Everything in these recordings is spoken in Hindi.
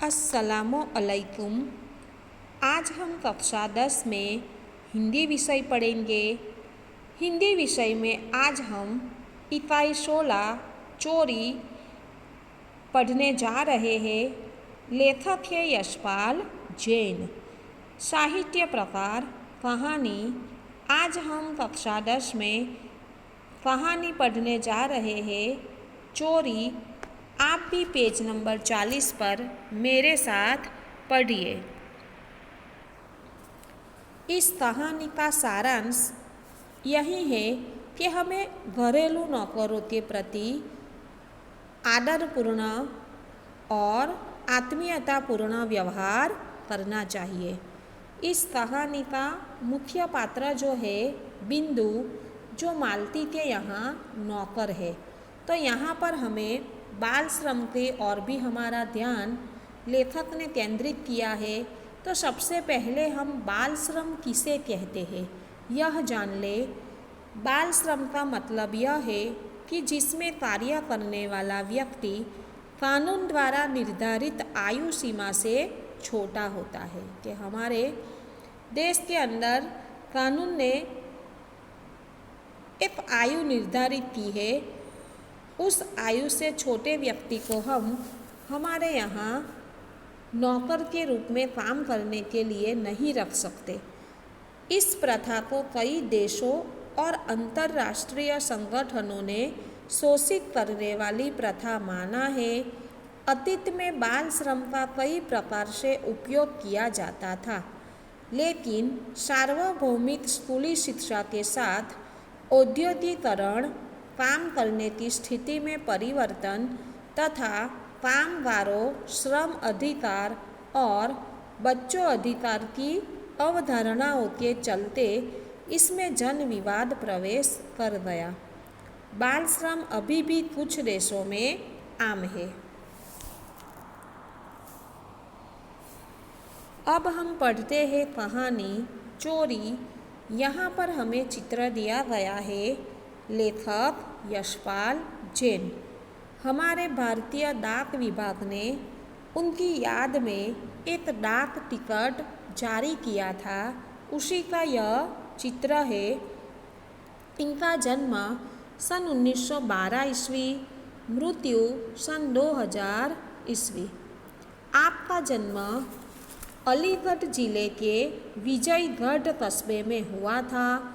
अस्सलामु अलैकुम। आज हम कक्षा 10 में हिंदी विषय पढ़ेंगे। हिंदी विषय में आज हम इकाई 16 चोरी पढ़ने जा रहे हैं। लेखक है यशपाल जैन। साहित्य प्रकार कहानी। आज हम कक्षा 10 में कहानी पढ़ने जा रहे हैं चोरी। आप भी पेज नंबर 40 पर मेरे साथ पढ़िए। इस कहानी का सारांश यही है कि हमें घरेलू नौकरों के प्रति आदरपूर्ण और आत्मीयतापूर्ण व्यवहार करना चाहिए। इस कहानी का मुख्य पात्र जो है बिंदु, जो मालती के यहाँ नौकर है। तो यहाँ पर हमें बाल श्रम पे और भी हमारा ध्यान लेखक ने केंद्रित किया है। तो सबसे पहले हम बाल श्रम किसे कहते हैं यह जान ले। बाल श्रम का मतलब यह है कि जिसमें कार्य करने वाला व्यक्ति कानून द्वारा निर्धारित आयु सीमा से छोटा होता है। कि हमारे देश के अंदर कानून ने एक आयु निर्धारित की है, उस आयु से छोटे व्यक्ति को हम हमारे यहाँ नौकर के रूप में काम करने के लिए नहीं रख सकते। इस प्रथा को कई देशों और अंतर्राष्ट्रीय संगठनों ने शोषित करने वाली प्रथा माना है। अतीत में बाल श्रम का कई प्रकार से उपयोग किया जाता था, लेकिन सार्वभौमिक स्कूली शिक्षा के साथ औद्योगिकीकरण, काम करने की स्थिति में परिवर्तन तथा कामगारों, श्रम अधिकार और बच्चों अधिकार की अवधारणाओं के चलते इसमें जन विवाद प्रवेश कर गया। बाल श्रम अभी भी कुछ देशों में आम है। अब हम पढ़ते हैं कहानी चोरी। यहाँ पर हमें चित्र दिया गया है। लेखक यशपाल जैन। हमारे भारतीय डाक विभाग ने उनकी याद में एक डाक टिकट जारी किया था, उसी का यह चित्र है। इनका जन्म सन 1912 ईस्वी, मृत्यु सन 2000 ईस्वी। आपका जन्म अलीगढ़ जिले के विजयगढ़ कस्बे में हुआ था।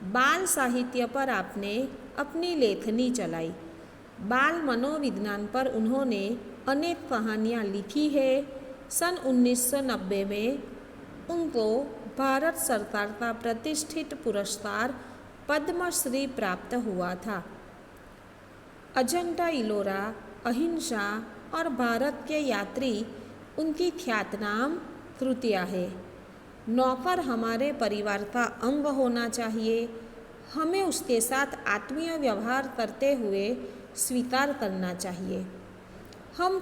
बाल साहित्य पर आपने अपनी लेखनी चलाई। बाल मनोविज्ञान पर उन्होंने अनेक कहानियाँ लिखी है। सन 1990 में उनको भारत सरकार का प्रतिष्ठित पुरस्कार पद्मश्री प्राप्त हुआ था। अजंता इलोरा, अहिंसा और भारत के यात्री उनकी ख्यातनाम कृतियाँ है। नौकर हमारे परिवार का अंग होना चाहिए। हमें उसके साथ आत्मीय व्यवहार करते हुए स्वीकार करना चाहिए। हम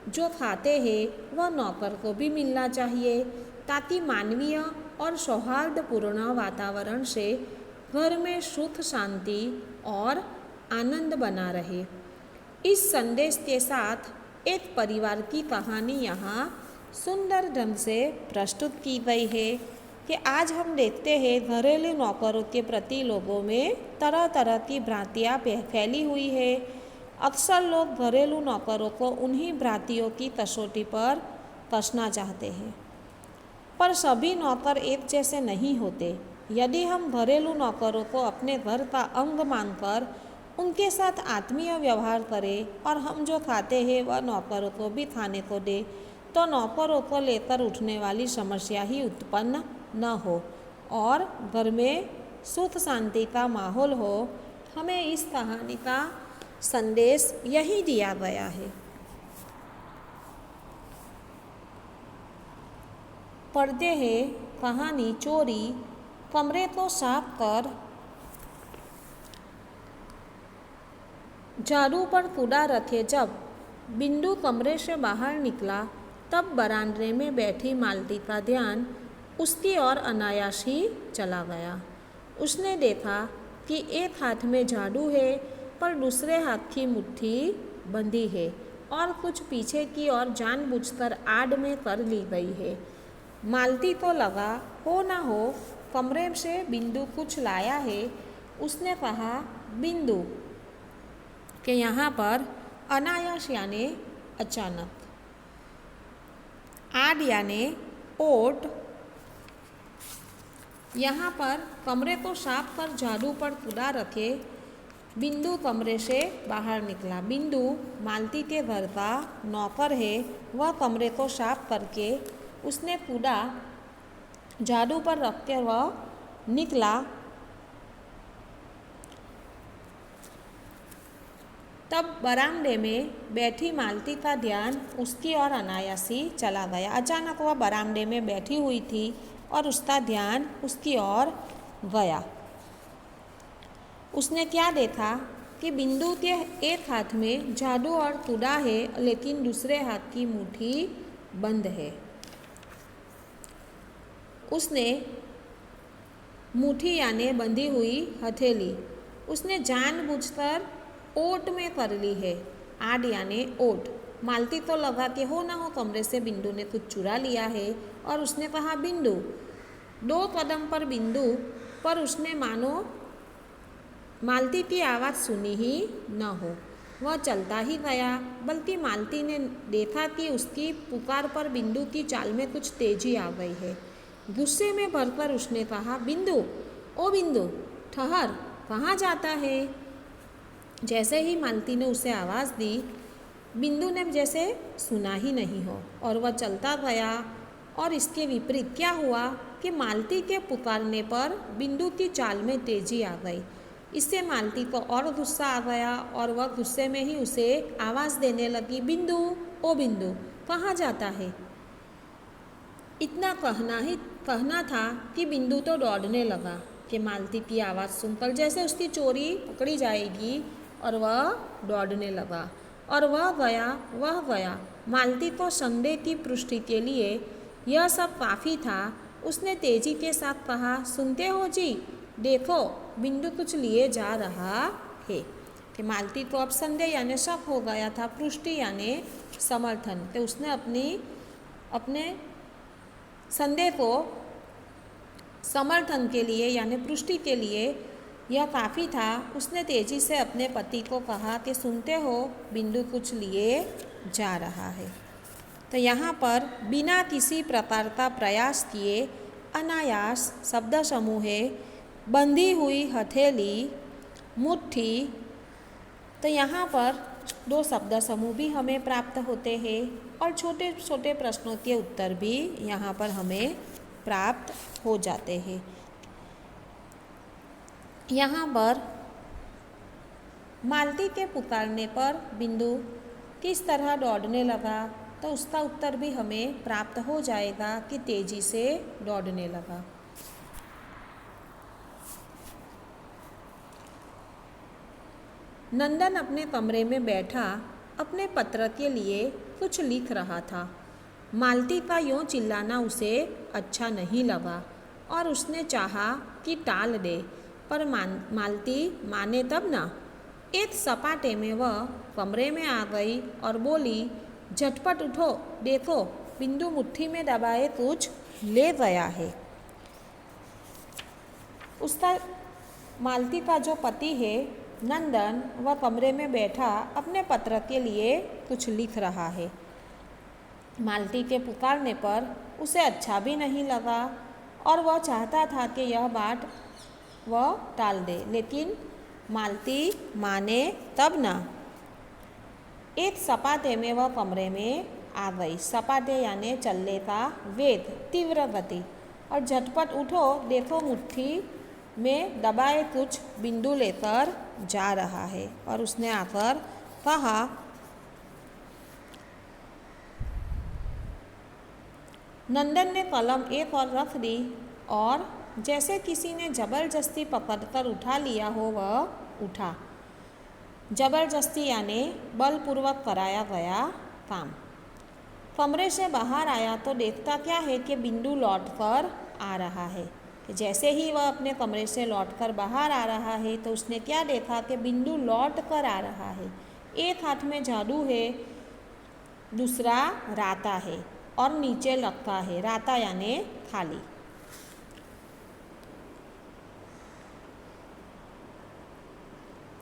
जो खाते हैं वह नौकर को भी मिलना चाहिए, ताकि मानवीय और सौहार्दपूर्ण वातावरण से घर में सुख, शांति और आनंद बना रहे। इस संदेश के साथ एक परिवार की कहानी यहाँ सुंदर ढंग से प्रस्तुत की गई है। कि आज हम देखते हैं घरेलू नौकरों के प्रति लोगों में तरह तरह की भ्रांतियाँ फैली हुई है। अक्सर लोग घरेलू नौकरों को उन्हीं भ्रांतियों की कसौटी पर कसना चाहते हैं, पर सभी नौकर एक जैसे नहीं होते। यदि हम घरेलू नौकरों को अपने घर का अंग मानकर उनके साथ आत्मीय व्यवहार करें और हम जो खाते हैं वह नौकरों को भी खाने को दें, तो नौकरों को लेकर उठने वाली समस्या ही उत्पन्न न हो और घर में सुख शांति का माहौल हो। हमें इस कहानी का संदेश यही दिया गया है। पढ़ते हैं कहानी चोरी। कमरे को साफ कर झाड़ू पर कूड़ा रखे जब बिंदु कमरे से बाहर निकला, तब बरामदे में बैठी मालती का ध्यान उसकी ओर अनायास ही चला गया। उसने देखा कि एक हाथ में झाड़ू है पर दूसरे हाथ की मुट्ठी बंधी है और कुछ पीछे की ओर जानबूझकर आड़ में कर ली गई है। मालती को लगा हो ना हो कमरे से बिंदु कुछ लाया है। उसने कहा बिंदु कि यहाँ पर अनायास यानी अचानक, आड़ यानी ओट। यहाँ पर कमरे को साफ कर झाड़ू पर कूड़ा रखे बिंदु कमरे से बाहर निकला। बिंदु मालती के घर का नौकर है। वह कमरे को साफ करके उसने कूड़ा झाड़ू पर रखते वह निकला। तब बरामदे में बैठी मालती का ध्यान उसकी ओर अनायासी चला गया। अचानक वह बरामदे में बैठी हुई थी और उसका ध्यान उसकी ओर गया। उसने क्या देखा कि बिंदु के एक हाथ में झाड़ू और कूड़ा है, लेकिन दूसरे हाथ की मुट्ठी बंद है। उसने मुट्ठी यानी बंधी हुई हथेली उसने जानबूझकर ओट में कर ली है। आड़ यानी ओट। मालती को लगा कि हो ना हो कमरे से बिंदु ने कुछ चुरा लिया है और उसने कहा बिंदु। 2 कदम पर बिंदु पर उसने मानो मालती की आवाज़ सुनी ही न हो। वह चलता ही गया, बल्कि मालती ने देखा कि उसकी पुकार पर बिंदु की चाल में कुछ तेजी आ गई है। गुस्से में भरकर उसने कहा बिंदु, ओ बिंदु ठहर, कहाँ जाता है। जैसे ही मालती ने उसे आवाज़ दी, बिंदु ने जैसे सुना ही नहीं हो और वह चलता गया। और इसके विपरीत क्या हुआ कि मालती के पुकारने पर बिंदु की चाल में तेजी आ गई। इससे मालती को और गुस्सा आ गया और वह गुस्से में ही उसे आवाज़ देने लगी बिंदु, ओ बिंदु कहाँ जाता है। इतना कहना था कि बिंदु तो दौड़ने लगा कि मालती की आवाज़ सुनकर जैसे उसकी चोरी पकड़ी जाएगी, और वह दौड़ने लगा और वह गया। मालती को संदेह की पुष्टि के लिए यह सब काफ़ी था। उसने तेजी के साथ कहा सुनते हो जी, देखो बिंदु कुछ लिए जा रहा है। कि मालती को अब संदेह यानी शक हो गया था, पुष्टि यानी समर्थन। तो उसने अपने संदेह को समर्थन के लिए यानी पुष्टि के लिए यह काफ़ी था। उसने तेजी से अपने पति को कहा कि सुनते हो बिंदु कुछ लिए जा रहा है। तो यहाँ पर बिना किसी प्रकार का प्रयास किए अनायास शब्द समूह है बंधी हुई हथेली, मुट्ठी। तो यहाँ पर 2 शब्द समूह भी हमें प्राप्त होते हैं और छोटे छोटे प्रश्नों के उत्तर भी यहाँ पर हमें प्राप्त हो जाते हैं। यहाँ पर मालती के पुकारने पर बिंदु किस तरह दौड़ने लगा, तो उसका उत्तर भी हमें प्राप्त हो जाएगा कि तेजी से दौड़ने लगा। नंदन अपने कमरे में बैठा अपने पत्र के लिए कुछ लिख रहा था। मालती का यूँ चिल्लाना उसे अच्छा नहीं लगा और उसने चाहा कि टाल दे, पर मालती माने तब ना। एक सपाटे में वह कमरे में आ गई और बोली झटपट उठो, देखो बिंदु मुट्ठी में दबाए कुछ ले गया है। उसका मालती का जो पति है नंदन, वह कमरे में बैठा अपने पत्र के लिए कुछ लिख रहा है। मालती के पुकारने पर उसे अच्छा भी नहीं लगा और वह चाहता था कि यह बात वह टाल दे, लेकिन मालती माने तब ना। एक सपाटे में वह कमरे में आ गई। सपाटे यानी चलने का वेग, तीव्र गति। और झटपट उठो, देखो मुट्ठी में दबाए कुछ बिंदु लेकर जा रहा है। और उसने आकर कहा नंदन ने कलम एक और रख दी और जैसे किसी ने जबरदस्ती पकड़कर उठा लिया हो वह उठा। जबरदस्ती यानी बलपूर्वक कराया गया काम। कमरे से बाहर आया तो देखता क्या है कि बिंदु लौटकर आ रहा है। जैसे ही वह अपने कमरे से लौटकर बाहर आ रहा है तो उसने क्या देखा कि बिंदु लौट कर आ रहा है। एक हाथ में झाड़ू है दूसरा राता है और नीचे लगता है, राता यानी थाली।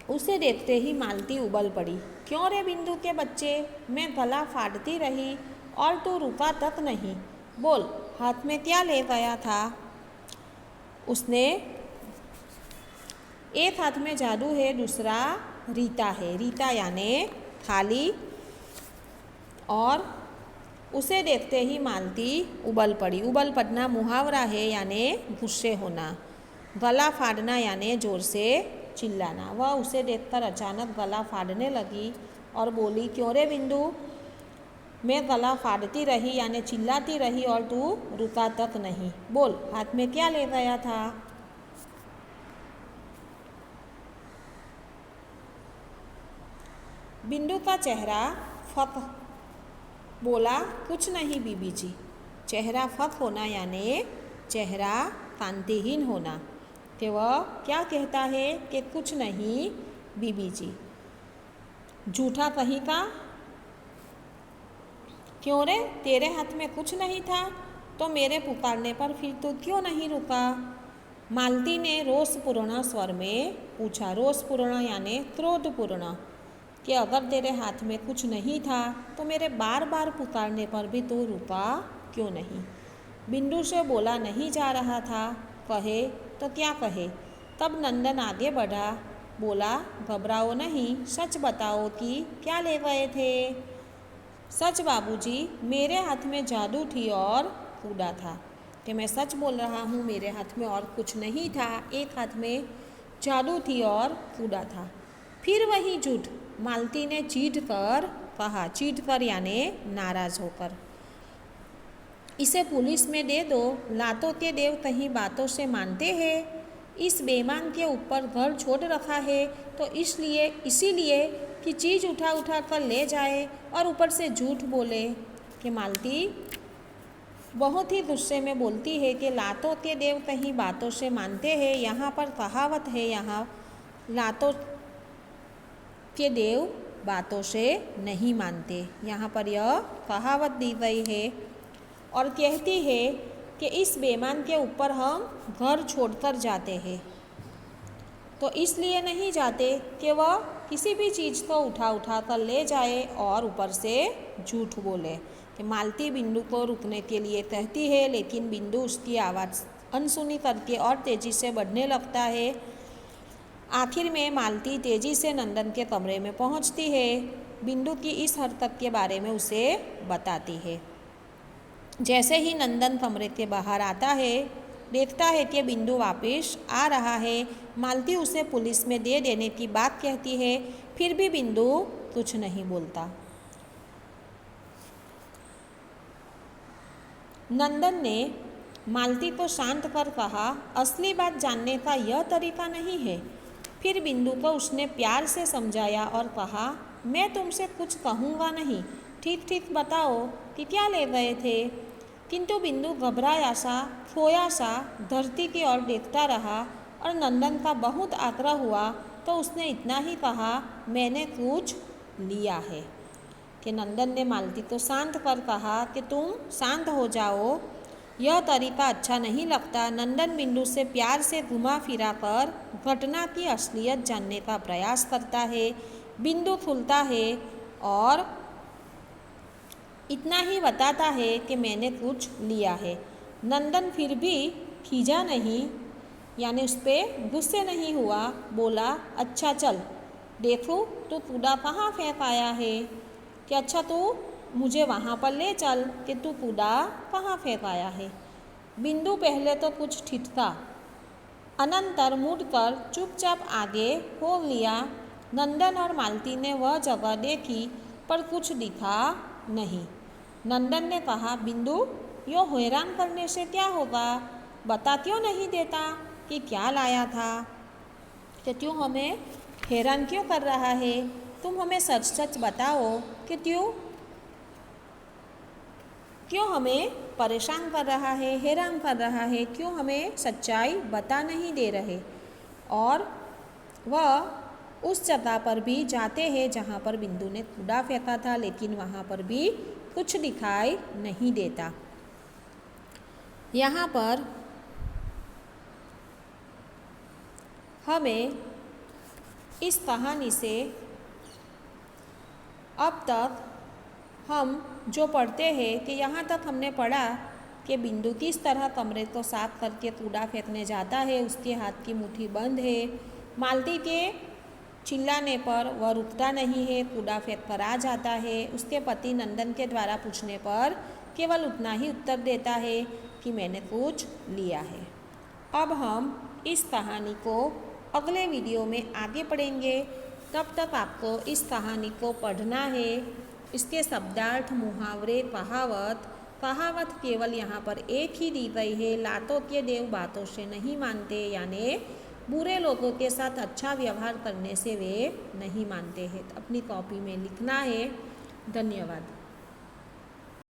उसे देखते ही मालती उबल पड़ी। क्यों रे बिंदु के बच्चे, मैं गला फाड़ती रही और तू रुका तक नहीं। बोल, हाथ में क्या ले गया था? उसने, एक हाथ में जादू है, दूसरा रीता है, रीता यानी थाली। और उसे देखते ही मालती उबल पड़ी। उबल पड़ना मुहावरा है यानी गुस्से होना। गला फाड़ना यानी जोर से चिल्लाना। वह उसे देखकर अचानक गला फाड़ने लगी और बोली, क्यों रे बिंदु, मैं गला फाड़ती रही यानी चिल्लाती रही और तू रुका तक नहीं। बोल, हाथ में क्या ले गया था? बिंदु का चेहरा फक बोला, कुछ नहीं बीबी जी। चेहरा फक होना यानी चेहरा कांतिहीन होना। तो वह क्या कहता है कि कुछ नहीं बीबी जी। झूठा कहीं का। क्यों रे, तेरे हाथ में कुछ नहीं था तो मेरे पुकारने पर फिर तू क्यों नहीं रुका? मालती ने रोषपूर्ण स्वर में पूछा। रोषपूर्ण यानी क्रोधपूर्ण, कि अगर तेरे हाथ में कुछ नहीं था तो मेरे बार बार पुकारने पर भी तू रुका क्यों नहीं? बिंदु से बोला नहीं जा रहा था, कहे तो क्या कहे। तब नंदन आगे बढ़ा, बोला, घबराओ नहीं, सच बताओ कि क्या ले गए थे? सच बाबूजी, मेरे हाथ में जादू थी और कूदा था। कि मैं सच बोल रहा हूँ, मेरे हाथ में और कुछ नहीं था, एक हाथ में जादू थी और कूदा था। फिर वही झूठ, मालती ने चीढ़ कर कहा। चीढ़ कर यानी नाराज होकर। इसे पुलिस में दे दो, लातों के देव कहीं बातों से मानते हैं। इस बेईमान के ऊपर घर छोड़ रखा है तो इसीलिए कि चीज़ उठा उठा कर ले जाए और ऊपर से झूठ बोले। कि मालती बहुत ही गुस्से में बोलती है कि लातों के देव कहीं बातों से मानते हैं। यहाँ पर कहावत है, यहाँ लातों के देव बातों से नहीं मानते, यहाँ पर यह कहावत दी गई है। और कहती है कि इस बेईमान के ऊपर हम घर छोड़कर जाते हैं तो इसलिए नहीं जाते कि वह किसी भी चीज़ को उठा कर ले जाए और ऊपर से झूठ बोले। कि मालती बिंदु को रुकने के लिए कहती है, लेकिन बिंदु उसकी आवाज़ अनसुनी करके और तेज़ी से बढ़ने लगता है। आखिर में मालती तेज़ी से नंदन के कमरे में पहुंचती है। बिंदु की इस हरकत के बारे में उसे बताती है। जैसे ही नंदन कमरे के बाहर आता है, देखता है कि बिंदु वापस आ रहा है। मालती उसे पुलिस में दे देने की बात कहती है, फिर भी बिंदु कुछ नहीं बोलता। नंदन ने मालती को शांत कर कहा, असली बात जानने का यह तरीका नहीं है। फिर बिंदु को उसने प्यार से समझाया और कहा, मैं तुमसे कुछ कहूँगा नहीं, ठीक ठीक बताओ कि क्या ले गए थे। किंतु बिंदु घबराया सा, खोया सा धरती की ओर देखता रहा और नंदन का बहुत आग्रह हुआ तो उसने इतना ही कहा, मैंने कुछ लिया है। कि नंदन ने मालती को शांत कर कहा कि तुम शांत हो जाओ, यह तरीका अच्छा नहीं लगता। नंदन बिंदु से प्यार से घुमा फिरा कर घटना की असलियत जानने का प्रयास करता है। बिंदु खुलता है और इतना ही बताता है कि मैंने कुछ लिया है। नंदन फिर भी खींचा नहीं, यानी उस पर गुस्से नहीं हुआ। बोला, अच्छा चल देखो तू कूड़ा कहाँ फेंक आया है। कि अच्छा तू मुझे वहाँ पर ले चल कि तू कूड़ा कहाँ फेंक आया है। बिंदु पहले तो कुछ ठिठका, अनंतर मुड़कर चुपचाप आगे हो लिया। नंदन और मालती ने वह जगह देखी पर कुछ दिखा नहीं। नंदन ने कहा, बिंदु यो हैरान करने से क्या होगा, बता क्यों नहीं देता कि क्या लाया था। कि क्यों हमें हैरान क्यों कर रहा है, तुम हमें सच सच बताओ कि क्यों हमें परेशान कर रहा है, हैरान कर रहा है, क्यों हमें सच्चाई बता नहीं दे रहे। और वह उस जगह पर भी जाते हैं जहाँ पर बिंदु ने कूड़ा फेंका था, लेकिन वहाँ पर भी कुछ दिखाई नहीं देता। यहाँ पर हमें इस कहानी से अब तक हम जो पढ़ते हैं कि यहाँ तक हमने पढ़ा कि बिंदु किस तरह कमरे को साफ करके कूड़ा फेंकने जाता है, उसके हाथ की मुट्ठी बंद है। मालती के चिल्लाने पर वह रुकता नहीं है, कूड़ा फेंक कर आ जाता है। उसके पति नंदन के द्वारा पूछने पर केवल उतना ही उत्तर देता है कि मैंने कुछ लिया है। अब हम इस कहानी को अगले वीडियो में आगे पढ़ेंगे। तब तक आपको इस कहानी को पढ़ना है। इसके शब्दार्थ, मुहावरे, कहावत केवल यहाँ पर एक ही दी गई है। लातों के देव बातों से नहीं मानते, यानी बुरे लोगों के साथ अच्छा व्यवहार करने से वे नहीं मानते हैं। अपनी कॉपी में लिखना है। धन्यवाद।